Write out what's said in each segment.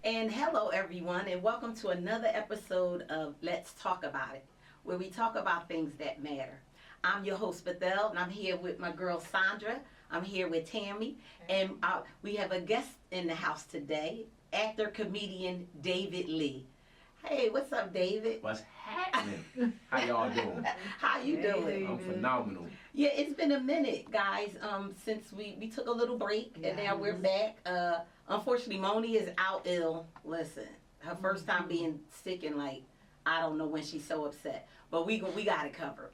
And hello, everyone, and welcome to another episode of Let's Talk About It, where we talk about things that matter. I'm your host, Bethel, and I'm here with my girl, Sandra. I'm here with Tammy, and we have a guest in the house today, actor, comedian David Lee. Hey, what's up, David? What's happening? How y'all doing? How you doing? I'm phenomenal. Yeah, it's been a minute, guys, since we took a little break, and now we're back. Unfortunately, Moni is out ill. Listen, her first time being sick, and like, I don't know when she's so upset. But we got it covered.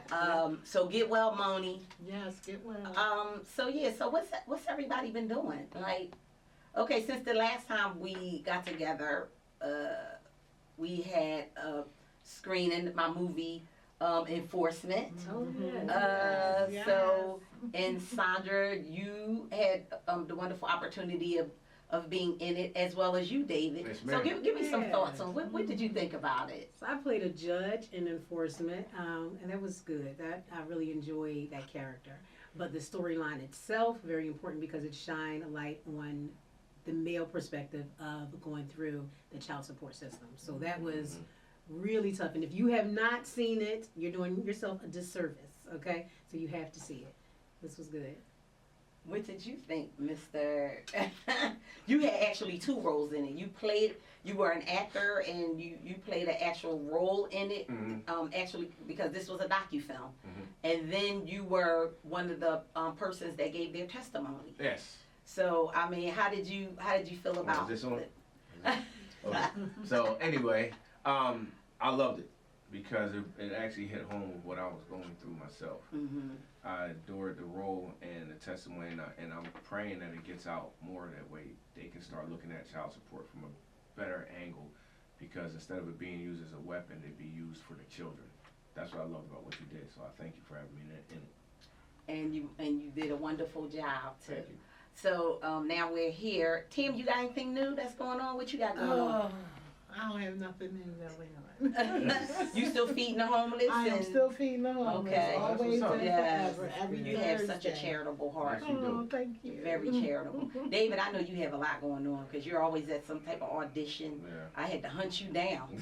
Yeah. So get well, Moni. Yes, get well. So what's everybody been doing? Like, okay, since the last time we got together, we had a screening my movie Enforcement. Yes. So, and Sandra, you had the wonderful opportunity of being in it, as well as you, David. Yes, So ma'am. give me some thoughts on what did you think about it? So I played a judge in Enforcement, and that was good. I really enjoyed that character. But the storyline itself, very important because it shined a light on the male perspective of going through the child support system. So that was really tough. And if you have not seen it, you're doing yourself a disservice, okay? So you have to see it. This was good. What did you think, Mr.? You had actually two roles in it. You were an actor, and you played an actual role in it. Actually, because this was a docufilm, and then you were one of the persons that gave their testimony. Yes. So I mean, how did you feel about Is this on? it? Okay. So anyway, I loved it because it actually hit home with what I was going through myself. I adored the role and the testimony, and I'm praying that it gets out more that way. They can start looking at child support from a better angle, because instead of it being used as a weapon, it'd be used for the children. That's what I loved about what you did. So I thank you for having me in it. And you did a wonderful job too. Thank you. So now we're here. Tim, you got anything new that's going on? What you got going on? I don't have nothing new going on. You still feeding the homeless? I am still feeding the homeless. Okay. Always That's what's up. and Yes. forever. Every You have such a Thursday. charitable heart. Yes, you do. Oh, thank you. Very charitable. David, I know you have a lot going on because you're always at some type of audition. Yeah. I had to hunt you down.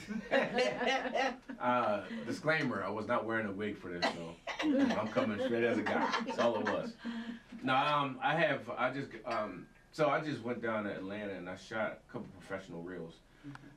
Disclaimer: I was not wearing a wig for this, so I'm coming straight as a guy. That's all it was. No, I just went down to Atlanta and I shot a couple professional reels,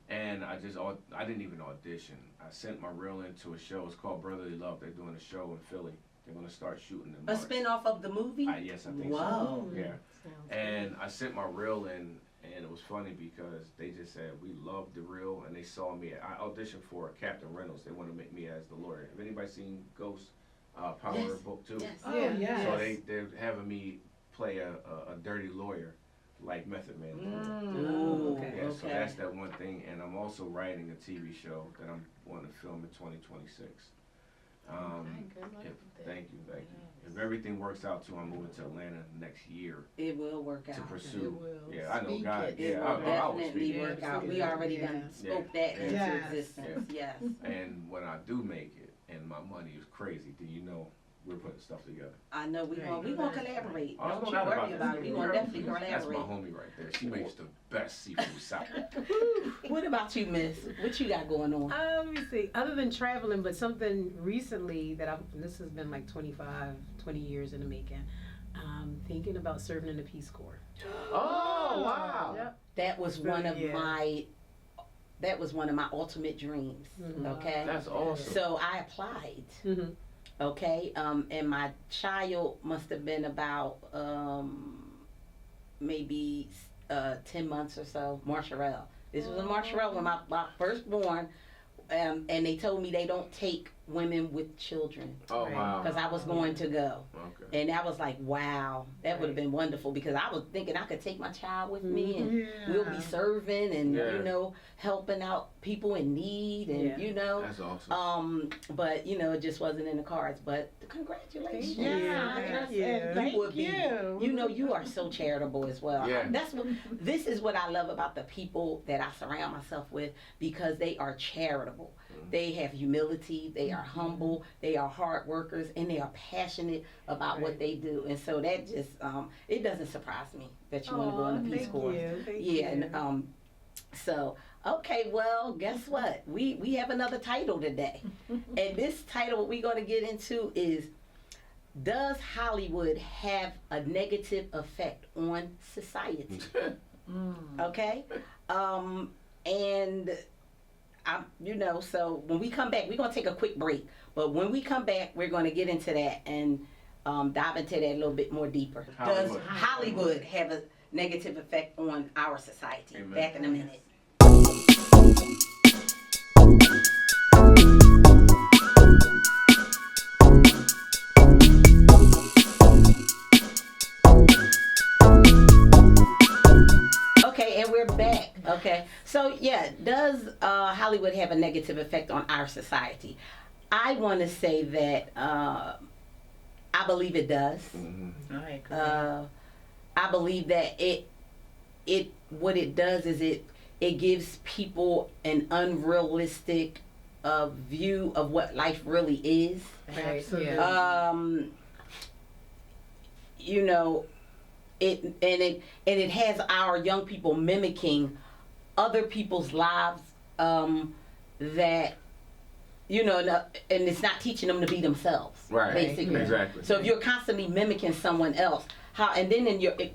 and I didn't even audition. I sent my reel into a show. It's called Brotherly Love. They're doing a show in Philly. They're gonna start shooting in A March. spin-off of the movie? Yes, I think Whoa. so. Yeah. Sounds And I sent my reel in, and it was funny because they just said we loved the reel, and they saw me. I auditioned for Captain Reynolds. They wanted to make me as the lawyer. Have anybody seen Ghost Power Yes. Book 2? Yes. Oh, yeah. So they're having me play a dirty lawyer, like Method Man. Ooh, Yeah, so okay. that's that one thing. And I'm also writing a TV show that I'm wanting to film in 2026. good luck If, with that. thank you. If everything works out too, I'm moving to Atlanta next year It will work to out. pursue. It will. Yeah, I know Speak God. it. It Yeah, will I will definitely speak. work out. We Yeah. already Yeah. done spoke that into Yes. existence. Yes. And when I do make it, and my money is crazy, then you know we're putting stuff together. I know we Right. gonna collaborate. I was Don't you gonna worry about it. We gonna definitely That's my collaborate. homie right there. She makes the best seafood salad. What about you, Miss? What you got going on? Let me see. Other than traveling, but something recently this has been like 20 years in the making. Thinking about serving in the Peace Corps. Oh, wow. Yep. That was one of Yeah. my ultimate dreams. Okay. That's awesome. So I applied. Mm-hmm. Okay. And my child must have been about maybe 10 months or so. Marshall. This was in Marshall when my firstborn. And they told me they don't take women with children. Oh, Right. wow. Because I was going to go. Okay. And I was like, wow, that would have been wonderful, because I was thinking I could take my child with me, and Yeah. we'll be serving and, Yeah. helping out people in need, and, Yeah. That's awesome. but, it just wasn't in the cards. But congratulations. Thank you. You would be, you are so charitable as well. Yeah. This is what I love about the people that I surround myself with, because they are charitable. They have humility, they are humble, they are hard workers, and they are passionate about what they do. And so that just, it doesn't surprise me that you want to go in the Peace Corps. Thank Yeah, you. and So, okay, well, guess what? We have another title today. And this title, what we're going to get into is, does Hollywood have a negative effect on society? Okay? And, so when we come back, we're going to take a quick break. But when we come back, we're going to get into that and dive into that a little bit more deeper. Does Hollywood have a negative effect on our society? Amen. Back in a minute. Okay, and we're back. Okay, so yeah, does Hollywood have a negative effect on our society? I want to say that I believe it does. I agree. I believe that what it does is it gives people an unrealistic view of what life really is. Absolutely. It has our young people mimicking other people's lives that and it's not teaching them to be themselves. Right. Basically. Exactly. So if you're constantly mimicking someone else,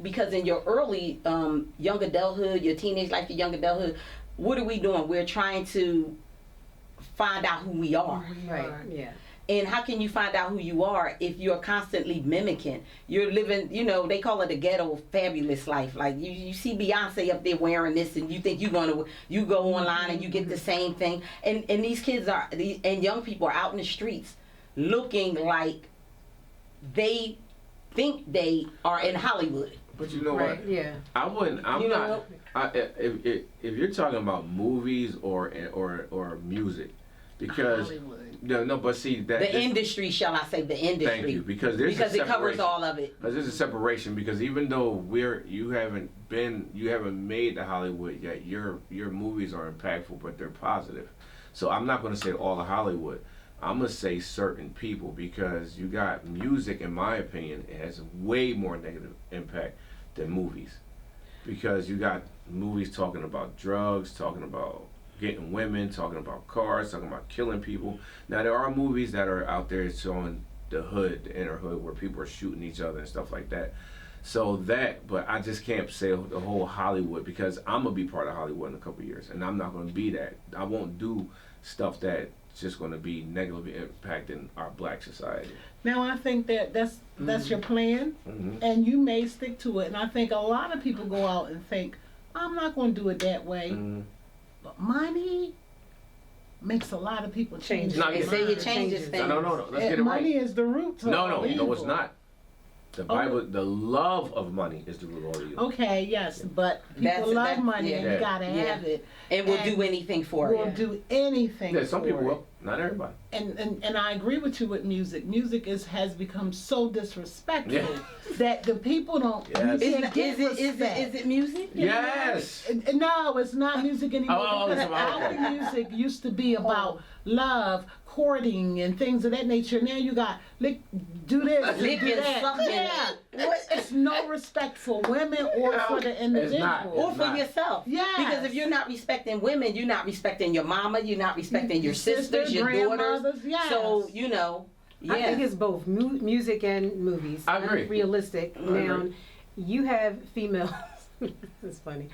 because in your early young adulthood, your teenage life, your young adulthood, what are we doing? We're trying to find out who we are. Right. Yeah. And how can you find out who you are if you're constantly mimicking? You're living, they call it a ghetto fabulous life. Like you see Beyonce up there wearing this, and you think you go online and you get the same thing. And these kids and young people are out in the streets looking like they think they are in Hollywood. But you know Right. what? Yeah. I wouldn't. If you're talking about movies or music, because Hollywood. no, but see that The industry, shall I say, the industry. Thank you, because there's Because a it covers separation. all of it. Because there's a separation. Because even though you haven't made the Hollywood yet, your movies are impactful, but they're positive. So I'm not going to say all of Hollywood. I'm going to say certain people, because you got music, in my opinion, it has way more negative impact than movies. Because you got movies talking about drugs, talking about getting women, talking about cars, talking about killing people. Now there are movies that are out there showing the hood, the inner hood, where people are shooting each other and stuff like that. So but I just can't say the whole Hollywood, because I'm gonna be part of Hollywood in a couple of years, and I'm not gonna be that. I won't do stuff that's just gonna be negatively impacting our black society. Now I think that's your plan, and you may stick to it. And I think a lot of people go out and think, I'm not going to do it that way. But money makes a lot of people change. No, They yeah. say it changes things. No. Let's get it Money right. is the root to all No, evil. it's not. The Bible, the love of money is the root of all evil. Okay, yes, but people love money, and you gotta have it. And we'll do anything for We'll it. do anything. Yeah, some for people it. will, not everybody. And I agree with you with music. Music has become so disrespectful Yeah. that the people don't. Yes. You Is can't get respect. it music? Yes. No, it's not music anymore. Oh, because it's about- our music used to be about love, courting, and things of that nature. Now you got do this, Licking, do that. sucking. Yeah, it's no respect for women or for the individual. not. Or for Not. yourself. Yes. Because if you're not respecting women, you're not respecting your mama, you're not respecting your sisters, your daughters. grandmothers, yes. So, I think it's both music and movies. I agree. Realistic. Now, you have females. It's funny.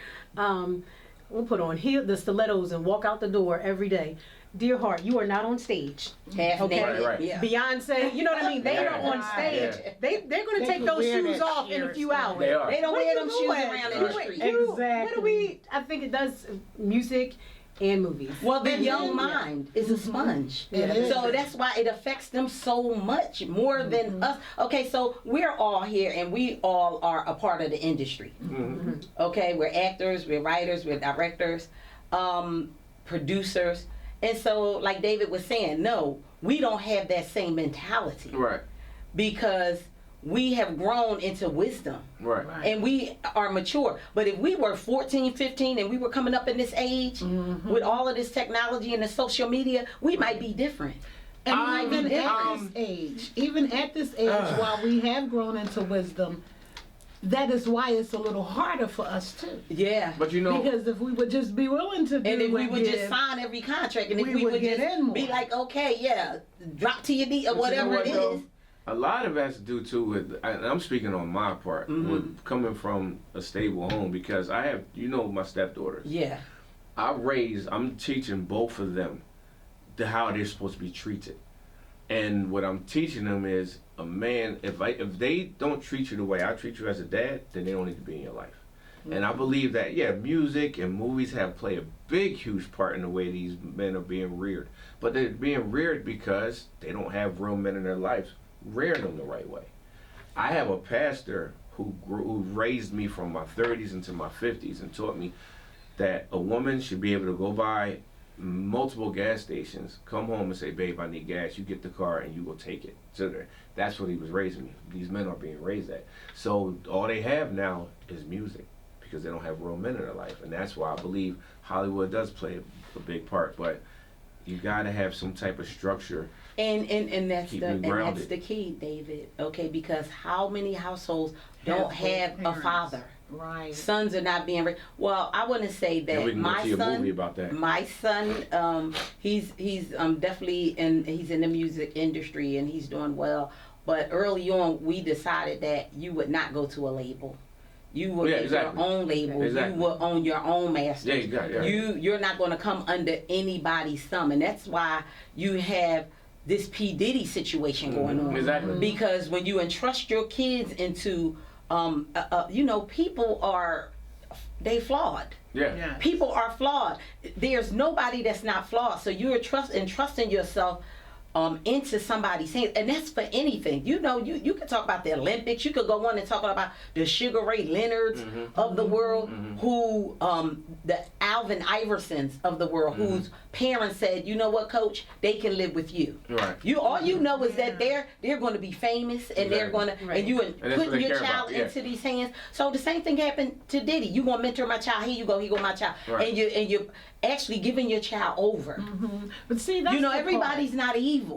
We'll put on the stilettos and walk out the door every day. Dear heart, you are not on stage. half Okay. naked. Right. Yeah. Beyonce, you know what I mean? They Yeah. are on stage. Yeah. They're going to They take can those wear shoes that off in a shit. few hours. They are. They don't Where wear you them shoes going? around in the Right. street. Exactly. I think it does music and movies. Well, the And young then- mind is a sponge. It is. So that's why it affects them so much more than us. Okay, so we're all here and we all are a part of the industry. Okay, we're actors, we're writers, we're directors, producers. And so, like David was saying, no, we don't have that same mentality. Right. Because we have grown into wisdom. Right. And we are mature. But if we were 14, 15 and we were coming up in this age with all of this technology and the social media, we might be different. And even at this age, while we have grown into wisdom, that is why it's a little harder for us too. Yeah. But you know, Because if we would just be willing to do And if we and would just give, sign every contract, and if we we would would get just in more. be like, okay, yeah, drop to your knee or But you know whatever what, it though? is. a lot of it has to do too with, and I'm speaking on my part, with coming from a stable home, because I have, my stepdaughters. Yeah. I'm teaching both of them how they're supposed to be treated. And what I'm teaching them is, a man, if they don't treat you the way I treat you as a dad, then they don't need to be in your life. And I believe that, music and movies have played a big, huge part in the way these men are being reared. But they're being reared because they don't have real men in their lives rearing them the right way. I have a pastor who raised me from my 30s into my 50s and taught me that a woman should be able to go by multiple gas stations, come home and say, babe, I need gas. You get the car and you go take it. So that's what he was raising me. These men are being raised at. So all they have now is music, because they don't have real men in their life. And that's why I believe Hollywood does play a big part. But you got to have some type of structure. And that's Keep the me and grounded. that's the key, David. Okay, because how many households don't have a parents. father? right. Sons are not being raised. Well, I wouldn't say that. And we can go my see a son, movie about that. My son, he's definitely he's in the music industry and he's doing well. But early on, we decided that you would not go to a label. You would make exactly. your own label. Exactly. You would own your own master. Yeah, you got it, yeah. You're not going to come under anybody's thumb, and that's why you have this P. Diddy situation going on. Exactly. Because when you entrust your kids into, people are, they flawed. Yeah. Yeah. People are flawed. There's nobody that's not flawed. So you're entrusting yourself into somebody's hands, and that's for anything. You can talk about the Olympics. You could go on and talk about the Sugar Ray Leonards of the world, who the Alvin Iversons of the world, whose parents said, you know what, coach, they can live with you. Right. All you know is that they're going to be famous, and they're going to, and you that's what putting they your care child about, yeah. into these hands. So the same thing happened to Diddy. You gonna mentor my child? Here you go my child, Right. and you're actually giving your child over. But see, that's the Everybody's not evil.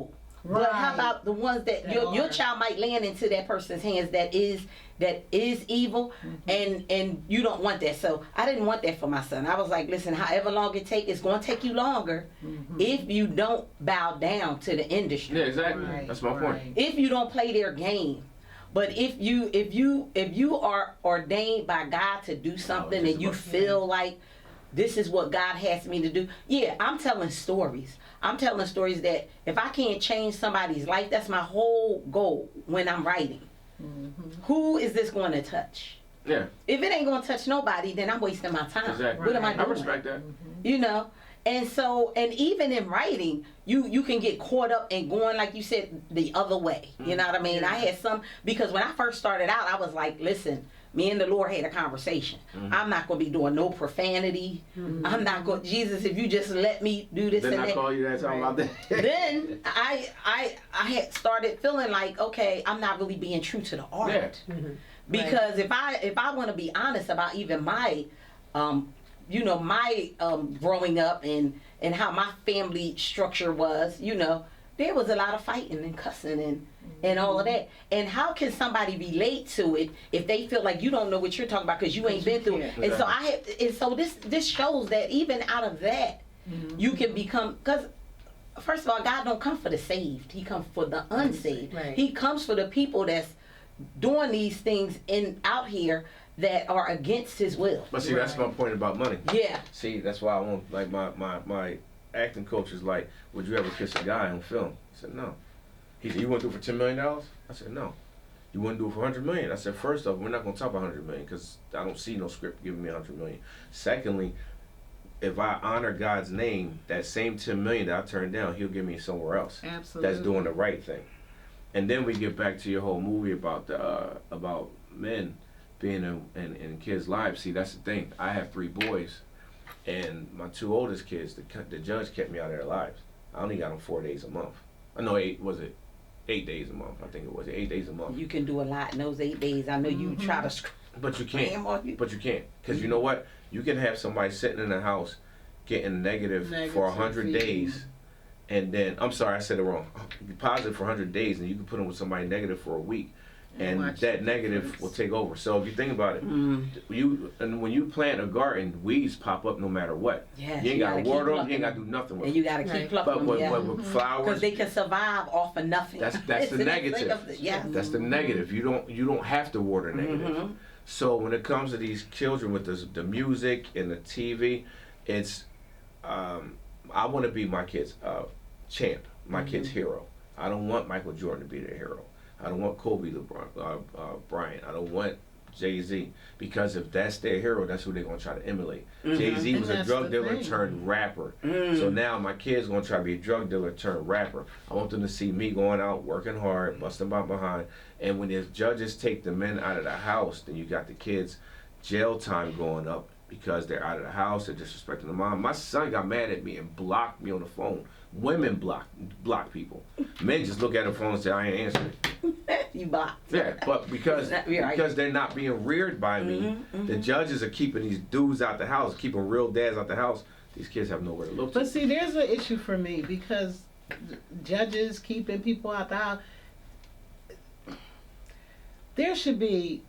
But how Right. about the ones that They your are. child might land into that person's hands that is evil, and you don't want that. So I didn't want that for my son. I was like, listen, however long it takes, it's going to take you longer if you don't bow down to the industry. Yeah, exactly. Right, That's my point. right. If you don't play their game. But if you are ordained by God to do something and you feel like this is what God has me to do, I'm telling stories. I'm telling stories that if I can't change somebody's life, that's my whole goal when I'm writing. Who is this going to touch? Yeah. If it ain't going to touch nobody, then I'm wasting my time. Exactly. What am I doing? I respect that. And so, and even in writing, you can get caught up in going, like you said, the other way. You know what I mean? I had because when I first started out, I was like, listen, me and the Lord had a conversation. I'm not going to be doing no profanity. I'm not going, Jesus, if you just let me do this Then and I that. call you that time about that. Then I had started feeling like, okay, I'm not really being true to the art. Yeah. Because if I want to be honest about even my my growing up and how my family structure was, there was a lot of fighting and cussing and all of that. And how can somebody relate to it if they feel like you don't know what you're talking about because you ain't been through it? And so this shows that even out of that, you can become, because first of all, God don't come for the saved. He comes for the unsaved. Right. He comes for the people that's doing these things out here that are against his will. But see, that's my point about money. Yeah. See, that's why I want, like, my acting coach is like, would you ever kiss a guy on film? I said, no. He said, you wouldn't do it for $10 million? I said, no. You wouldn't do it for $100 million? I said, first off, we're not going to talk about $100 million because I don't see no script giving me $100 million. Secondly, if I honor God's name, that same $10 million that I turned down, he'll give me somewhere else. Absolutely. That's doing the right thing. And then we get back to your whole movie about about men being in kids' lives. See, that's the thing. I have 3 boys, and my 2 oldest kids, the judge kept me out of their lives. I only got them 4 days a month. I know 8 days a month? I think it was 8 days a month. You can do a lot in those 8 days. I know you try to But you can't. on you. But you can't, because you know what? You can have somebody sitting in the house getting negative for 100 days, and then, I'm sorry, I said it wrong. Positive for 100 days, and you can put them with somebody negative for a week. and that negative will take over. So if you think about it, when you plant a garden, weeds pop up no matter what. Yes, you ain't got to water them, plucking you ain't got to do nothing with and them. you got to keep plucking But them, with flowers, because they can survive off of nothing. that's the negative. That's the negative. You don't have to water negative. So when it comes to these children with the music and the TV, it's I want to be my kid's champ, my kid's hero. I don't want Michael Jordan to be their hero. I don't want Kobe Bryant. I don't want Jay-Z, because if that's their hero, that's who they're going to try to emulate. Jay-Z was a drug dealer turned rapper. So now my kid's going to try to be a drug dealer turned rapper. I want them to see me going out, working hard, busting my behind. And when the judges take the men out of the house, then you got the kids' jail time going up because they're out of the house, they're disrespecting the mom. My son got mad at me and blocked me on the phone. Women block people. Men just look at the phone and say, I ain't answering. You blocked. Yeah, but because they're not being reared by me, the judges are keeping these dudes out the house, keeping real dads out the house. These kids have nowhere to look to. But see, there's an issue for me, because judges keeping people out the house. There should be.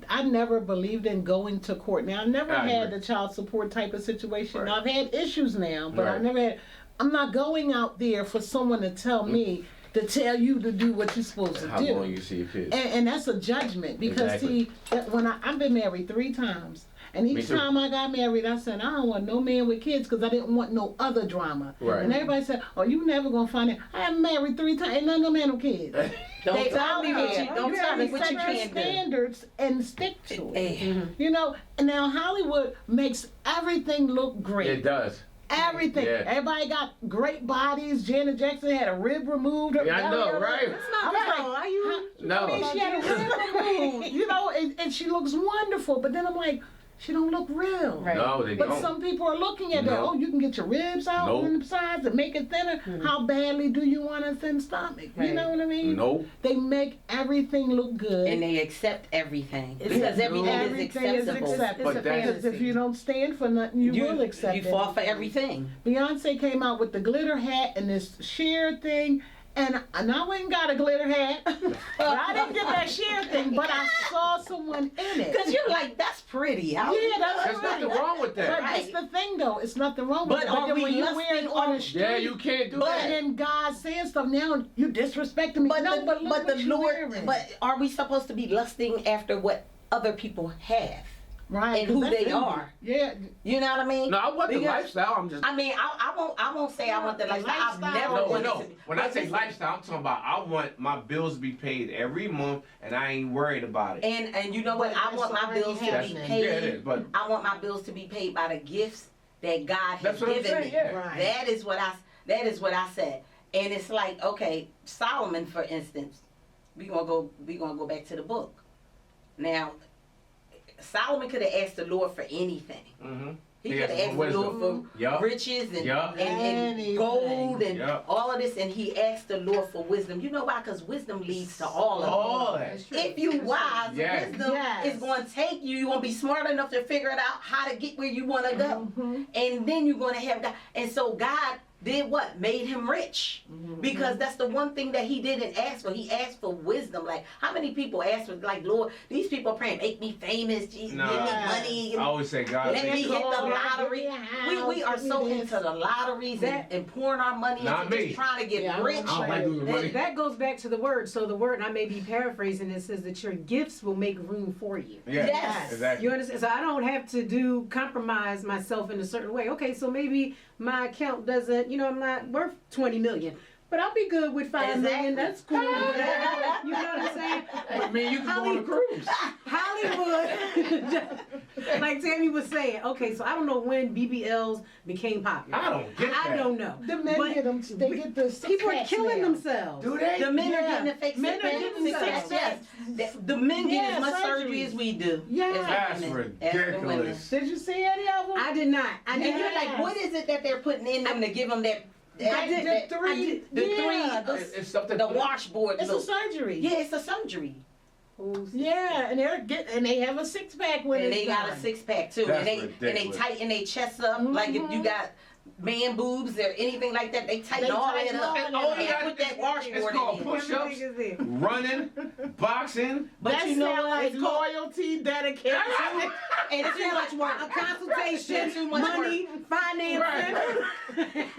I never believed in going to court. Now, I've never had the child support type of situation. Right. Now, I've had issues now, but I never had. I'm not going out there for someone to tell me to tell you to do what you're supposed to do. How long you see your kids? And that's a judgment, because see, when I've been married 3 times, and each time I got married, I said, I don't want no man with kids, because I didn't want no other drama. Right. And everybody said, oh, you never gonna find it. I am married 3 times, ain't none of them man no kids. Don't tell me what you can't do. Standards and stick to it. Eh. You know, and now Hollywood makes everything look great. It does. Everything. Yeah. Everybody got great bodies. Janet Jackson had a rib removed. Yeah, I know, right? That's not bad. Are you? No. I mean, she had a rib removed, you know, and she looks wonderful. But then I'm like, she don't look real. Right. No, they But don't. some people are looking at that. No. Oh, you can get your ribs out Nope. and the sides and make it thinner. How badly do you want a thin stomach? Right. You know what I mean? Nope. They make everything look good. And they accept everything, because everything is acceptable. But that's Because if you don't stand for nothing, you will accept it. You fall for everything. Beyonce came out with the glitter hat and this sheer thing, and I went and got a glitter hat, but I didn't get that sheer thing, but I saw someone in it. Because you're like, that's pretty. Yeah, that's There's nothing wrong with that. But Right. that's the thing, though. It's nothing wrong with But it. are then we when you lusting wear it on on- the street, Yeah, you can't do But- that. and then God saying stuff, now you disrespecting me. But no, the, but look but what the you Lord, wearing. but are we supposed to be lusting after what other people have right, and who 'cause they that's are? Yeah. You know what I mean? No, I want the Because- lifestyle. I'm just. I mean, I won't say I want the lifestyle. I've never No, wanted no. to. When I but say listen, lifestyle, I'm talking about I want my bills to be paid every month, and I ain't worried about it. and you know what? I want my bills to be That's- paid. yeah, it is, but I want my bills to be paid by the gifts that God has That's what I'm given saying, me. yeah. Right. That is what I said. And it's like, okay, Solomon, for instance, we gonna go back to the book. Now, Solomon could have asked the Lord for anything. He could have asked the Lord for Yup. riches and Anything. gold and Yup. all of this, and he asked the Lord for wisdom. You know why? Because wisdom leads to all of it. All that. If you wise, Yes. wisdom Yes. is going to take you. You're going to be smart enough to figure it out how to get where you want to go. Mm-hmm. And then you're going to have God. And so God did what? Made him rich. Because that's the one thing that he didn't ask for. He asked for wisdom. Like, how many people ask for, like, Lord, these people are praying, make me famous, Jesus, Nah. give me money. Give I me, always say God. let me hit the car, lottery. give me a house, We are give me so this. into the lotteries and pouring our money Not into me. just trying to get Yeah, I'm rich. I don't like losing money. That goes back to the word. So the word, and I may be paraphrasing it, says that your gifts will make room for you. Yeah, Yes. exactly. You understand? So I don't have to compromise myself in a certain way. Okay, so maybe my account doesn't, I'm not worth 20 million. But I'll be good with 5 million. That's cool. You know what I'm saying? I mean, you can go on a cruise. Hollywood, like Tammy was saying. Okay, so I don't know when BBLs became popular. I don't get that. I don't know. The men But get them. They get the six people are packs killing now. themselves. Do they? The men are Yeah. getting the fake Men are six-packs. getting Six-packs, themselves. yes. The men get Yeah, as much surgery surgeries. as we do. Yeah. as the That's women, as the women. ridiculous. Did you see any of them? I did not. And you're like, what is it that they're putting in them to give them that? I did the three. It's something. The washboard It's a look. surgery. Yeah, it's a surgery. Yeah, and they have a 6-pack when And it's they got a done. 6-pack too. That's And they ridiculous. tighten their chests up like if you got man boobs or anything like that. They tighten all that up. And all you gotta put that It's washboard called in. push-ups, running, boxing. But that you know sound what? like It's called- loyalty, dedication. and too much work. A consultation, Too much money, financing.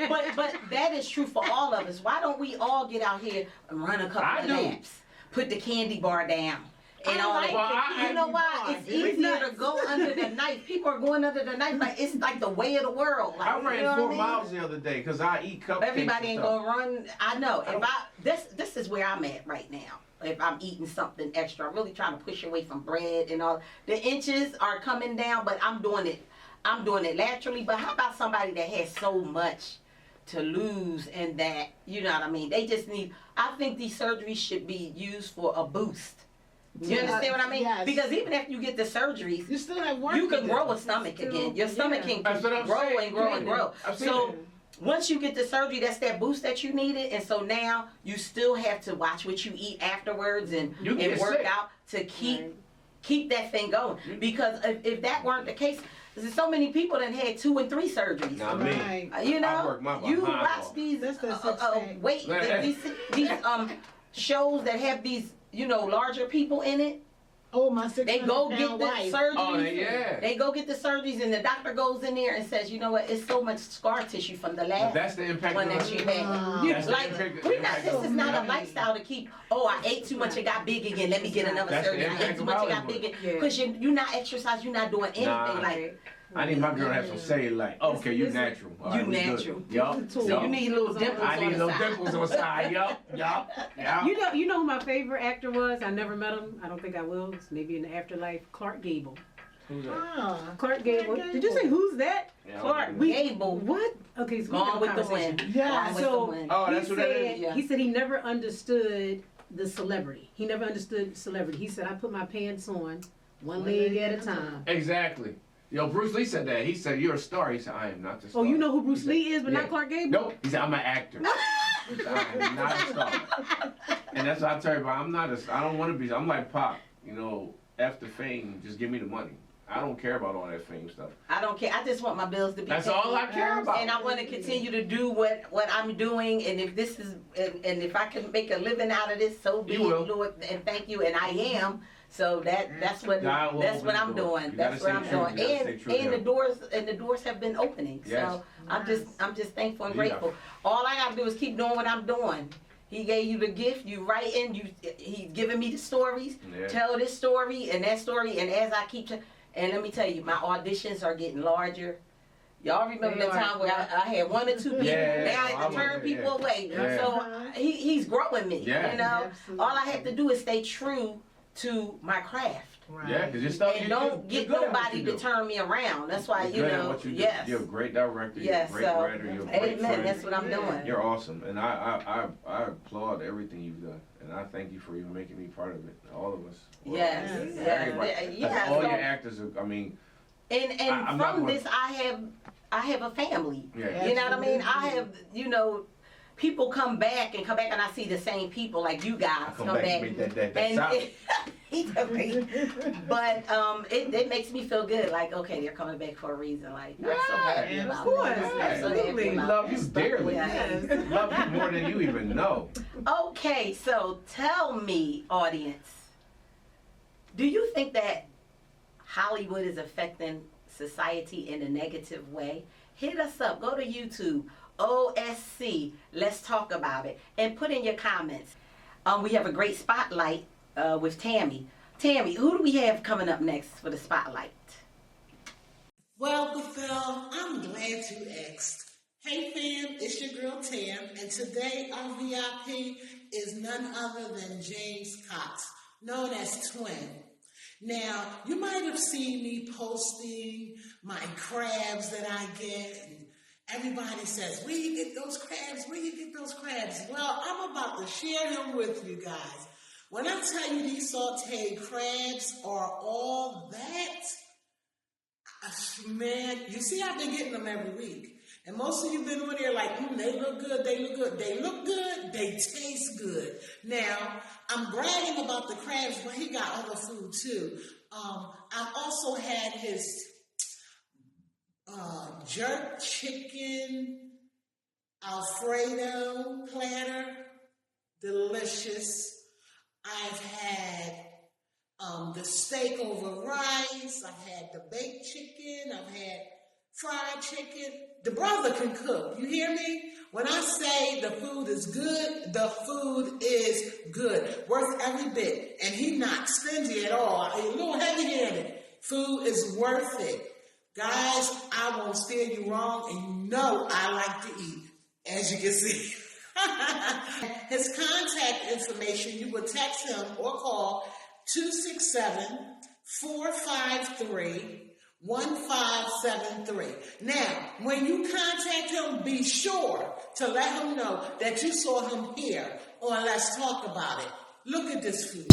But that is true for all of us. Why don't we all get out here and run a couple I of do. laps, put the candy bar down, and all that? Well, You know why? It's easier to go under the knife. People are going under the knife like it's like the way of the world. Like, I ran you know 4 what I mean? miles the other day because I eat cupcakes. Everybody and ain't stuff. gonna run. I know. This is where I'm at right now. If I'm eating something extra, I'm really trying to push away from bread and all. The inches are coming down, but I'm doing it. I'm doing it naturally. But how about somebody that has so much to lose and that, you know what I mean? They just need. I think these surgeries should be used for a boost. Do you understand what I mean? Yes. Because even after you get the surgeries, You still have work. you to can do. grow a stomach again. Your stomach can That's what I'm grow saying. and grow and grow. I've seen So it. once you get the surgery, that's that boost that you needed, and so now you still have to watch what you eat afterwards and You get work sick. out to keep that thing going. Because if that weren't the case, there's so many people that had 2 and 3 surgeries. Not me. Right. You I know, work my you behind watch off. these That's the six-pack. these shows that have these larger people in it. Oh, my 600 They go get pound the wife. surgeries. Oh, yeah. They go get the surgeries, and the doctor goes in there and says, you know what? It's so much scar tissue from the But last that's the impact one of that you the had. That's the Like, impact- we're not, impact this of is not a Hollywood. lifestyle to keep, I ate too much, it got big again, let me get another That's the surgery. I impact ate too of much, it got Hollywood. big again. Yeah. Because you're not exercising, you're not doing anything Nah. like I need my girl to have some say like, okay, you Listen, natural. All you right, we good. natural. Yup. So So you need little dimples I need on the little side. dimples on the side. Yup. You know who my favorite actor was? I never met him. I don't think I will. It's maybe in the afterlife. Clark Gable. Who's that? Ah. Clark Gable. Did you say who's that? Yeah, Clark we- Gable. What? Okay, so we Gone have a with the conversation. wind. Yeah. Gone with So- the wind. Oh, that's he what that said, is? Yeah. He said he never understood the celebrity. He never understood celebrity. He said, I put my pants on one leg at a time. Exactly. Yo, Bruce Lee said that. He said, you're a star. He said, I am not the star. Oh, you know who Bruce He said- Lee is, but yeah. not Clark Gable? Nope. He said, I'm an actor. He said, I am not a star. And that's what I tell everybody. I don't want to be. I'm like Pop. F the fame. Just give me the money. I don't care about all that fame stuff. I don't care. I just want my bills to be That's paid. all I care about. And I want to continue to do what I'm doing. And if this is, and if I can make a living out of this, so be it, You will. Lord. And thank you. And I am. So that's what God will that's open what the I'm door. doing. You That's gotta what I'm stay true. doing. You gotta stay true to And him. the doors have been opening. Yes. So I'm just thankful and Yeah. grateful. All I gotta do is keep doing what I'm doing. He gave you the gift. You writing. He's giving me the stories. Yeah. Tell this story and that story. And as I keep. And let me tell you, my auditions are getting larger. Y'all remember They the are. time where I had 1 or 2 people. Yeah, now I I have to turn remember, people yeah. away. Yeah. So he's growing me. Yeah. You know, Absolutely. all I have to do is stay true to my craft. Right. Yeah, because your stuff. And you- don't you're get good at what nobody you to do. turn me around. That's why, You're good at know, what you do. yes. You're a great director. Yes, You're a great so, writer. You're a great amen. friend. That's what I'm doing. You're awesome, and I applaud everything you've done, and I thank you for even making me part of it. All of us. Yes, Yes. Everybody. yes. That's Yeah, all so- your actors. And I'm not from gonna- this, I have a family. Yeah. You know what I mean? I have, people come back and I see the same people like you guys Come back and make that solid. But it makes me feel good. Like, okay, they're coming back for a reason. Like, I'm so happy Yeah, about of course, this. I'm so happy absolutely. about Love this. you dearly. Yes. Love you more than you even know. Okay, so tell me, audience, do you think that Hollywood is affecting society in a negative way? Hit us up. Go to YouTube, OSC. Let's talk about it. And put in your comments. We have a great spotlight with Tammy. Tammy, who do we have coming up next for the spotlight? Well, Bethel, I'm glad you asked. Hey fam, it's your girl Tam, and today our VIP is none other than James Cox, known as Twin. Now, you might have seen me posting my crabs that I get, and everybody says, where you get those crabs? Where you get those crabs? Well, I'm about to share them with you guys. When I tell you these sauteed crabs are all that, man, you see I've been getting them every week. And most of you been on there like, they look good, they look good. They look good, they taste good. Now, I'm bragging about the crabs, but he got other food too. I've also had his jerk chicken Alfredo platter, delicious. I've had the steak over rice. I've had the baked chicken. I've had fried chicken. The brother can cook. You hear me? When I say the food is good, the food is good. Worth every bit. And he not stingy at all. A little heavy-handed. Food is worth it. Guys, I won't steer you wrong, and you know I like to eat, as you can see. His contact information, you will text him or call 267-453-1573. Now, when you contact him, be sure to let him know that you saw him here on Let's Talk About It. Look at this food.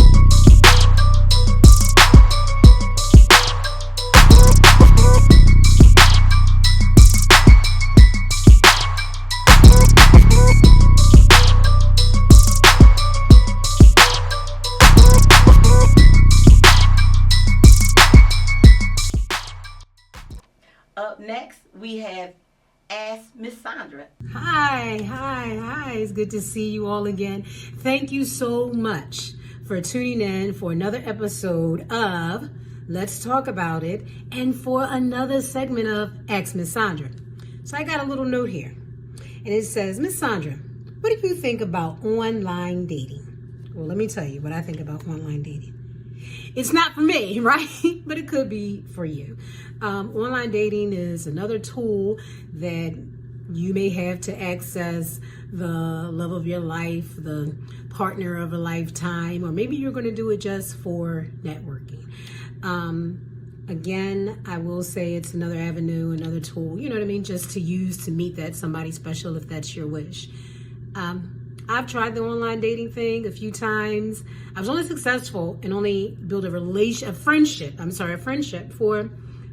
Up next, we have Ask Miss Sandra. Hi. It's good to see you all again. Thank you so much for tuning in for another episode of Let's Talk About It and for another segment of Ask Miss Sandra. So I got a little note here and it says, Miss Sandra, what do you think about online dating? Well, let me tell you what I think about online dating. It's not for me, right? But it could be for you. Online dating is another tool that you may have to access the love of your life, the partner of a lifetime, or maybe you're going to do it just for networking. Again, I will say it's another avenue, another tool, you know what I mean, just to use to meet that somebody special if that's your wish. I've tried the online dating thing a few times. I was only successful and only built a friendship for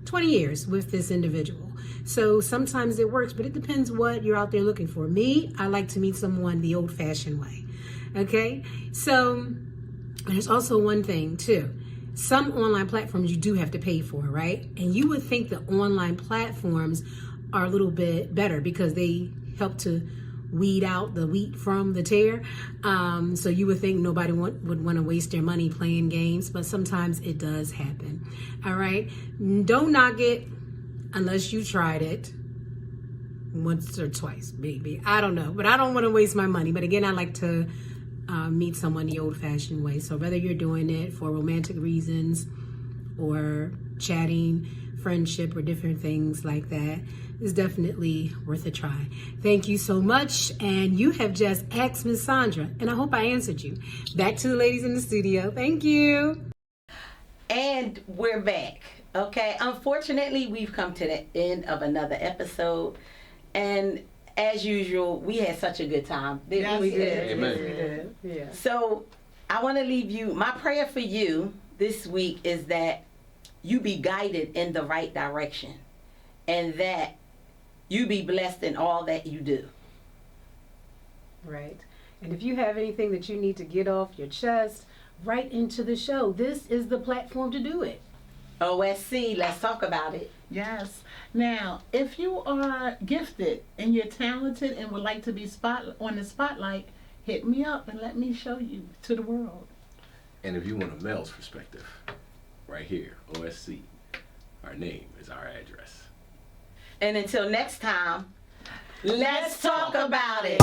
20 years with this individual. So sometimes it works, but it depends what you're out there looking for. Me, I like to meet someone the old-fashioned way. Okay? So there's also one thing too. Some online platforms you do have to pay for, right? And you would think the online platforms are a little bit better because they help to weed out the wheat from the tare. So you would think nobody would want to waste their money playing games, but sometimes it does happen. All right. Don't knock it unless you tried it once or twice, maybe. I don't know, but I don't want to waste my money. But again, I like to meet someone the old-fashioned way. So whether you're doing it for romantic reasons or chatting, friendship, or different things like that, is definitely worth a try. Thank you so much. And you have just asked Miss Sandra, and I hope I answered you. Back to the ladies in the studio. Thank you. And we're back. Okay, unfortunately, we've come to the end of another episode. And as usual, we had such a good time. Yes, we did. Amen. We did. Yeah. So I want to leave you, my prayer for you this week is that you be guided in the right direction and that you be blessed in all that you do. Right. And if you have anything that you need to get off your chest, write into the show. This is the platform to do it. OSC, let's talk about it. Yes. Now, if you are gifted and you're talented and would like to be on the spotlight, hit me up and let me show you to the world. And if you want a male's perspective, right here, OSC, our name is our address. And until next time, let's talk about it.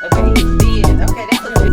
Okay, the end. Okay, that was it.